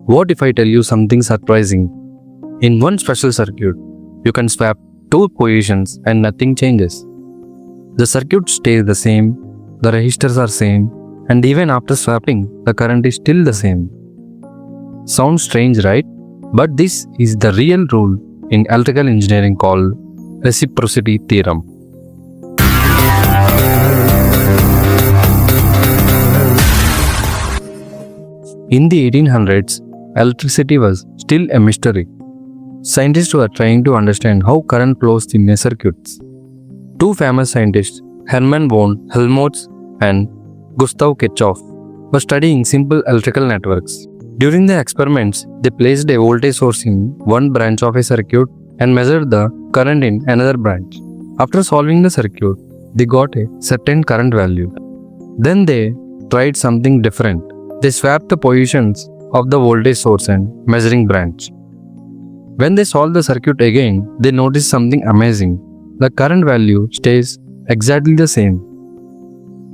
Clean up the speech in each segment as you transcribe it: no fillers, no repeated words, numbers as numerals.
What if I tell you something surprising? In one special circuit, you can swap two positions and nothing changes. The circuit stays the same, the resistors are same, and even after swapping, the current is still the same. Sounds strange, right? But this is the real rule in electrical engineering called Reciprocity Theorem. In the 1800s, electricity was still a mystery. Scientists were trying to understand how current flows in a circuit. Two famous scientists, Hermann von Helmholtz and Gustav Kirchhoff, were studying simple electrical networks. During the experiments, they placed a voltage source in one branch of a circuit and measured the current in another branch. After solving the circuit, they got a certain current value. Then they tried something different. They swapped the positions of the voltage source and measuring branch. When they solved the circuit again, they noticed something amazing. The current value stays exactly the same.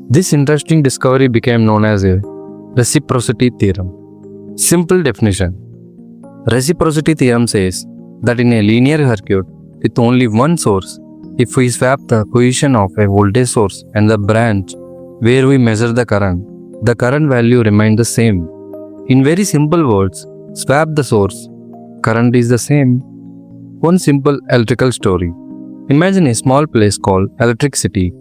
This interesting discovery became known as a Reciprocity Theorem. Simple definition. Reciprocity Theorem says that in a linear circuit with only one source, if we swap the position of a voltage source and the branch where we measure the current value remains the same. In very simple words, swap the source, current is the same. One simple electrical story. Imagine a small place called Electric City.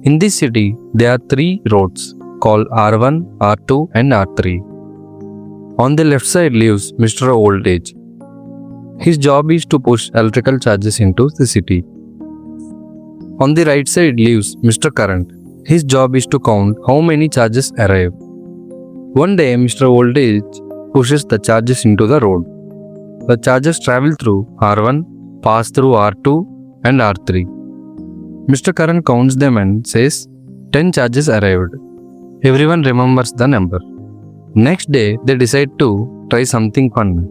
In this city, there are three roads called R1, R2 and R3. On the left side lives Mr. Voltage. His job is to push electrical charges into the city. On the right side lives Mr. Current. His job is to count how many charges arrive. One day, Mr. Voltage pushes the charges into the road. The charges travel through R1, pass through R2 and R3. Mr. Current counts them and says 10 charges arrived. Everyone remembers the number. Next day, they decide to try something fun.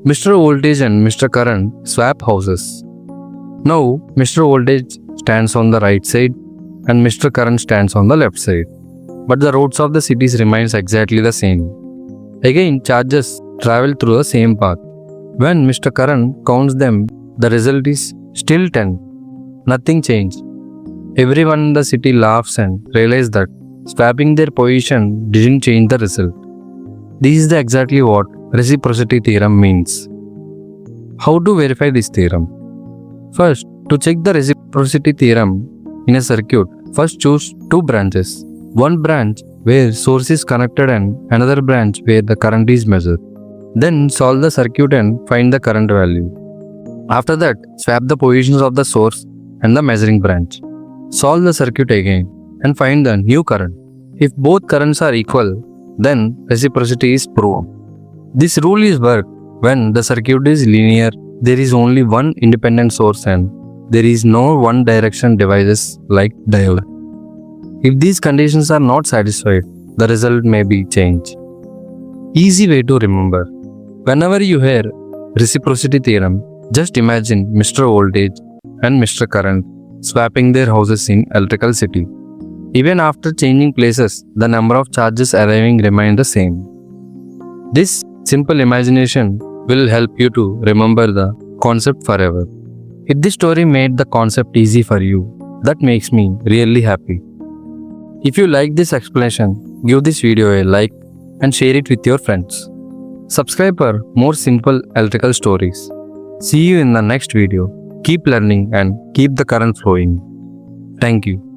Mr. Voltage and Mr. Current swap houses. Now, Mr. Voltage stands on the right side and Mr. Current stands on the left side. But the roads of the cities remains exactly the same. Again, charges travel through the same path. When Mr. Current counts them, the result is still 10. Nothing changed. Everyone in the city laughs and realizes that swapping their position didn't change the result. This is exactly what Reciprocity Theorem means. How to verify this theorem? First, to check the Reciprocity Theorem in a circuit, first choose two branches. One branch where source is connected and another branch where the current is measured. Then solve the circuit and find the current value. After that, swap the positions of the source and the measuring branch. Solve the circuit again and find the new current. If both currents are equal, then reciprocity is proven. This rule is worked when the circuit is linear, there is only one independent source and there is no one direction devices like diode. If these conditions are not satisfied, the result may be changed. Easy way to remember. Whenever you hear Reciprocity Theorem, just imagine Mr. Voltage and Mr. Current swapping their houses in electrical city. Even after changing places, the number of charges arriving remain the same. This simple imagination will help you to remember the concept forever. If this story made the concept easy for you, that makes me really happy. If you like this explanation, give this video a like and share it with your friends. Subscribe for more simple electrical stories. See you in the next video. Keep learning and keep the current flowing. Thank you.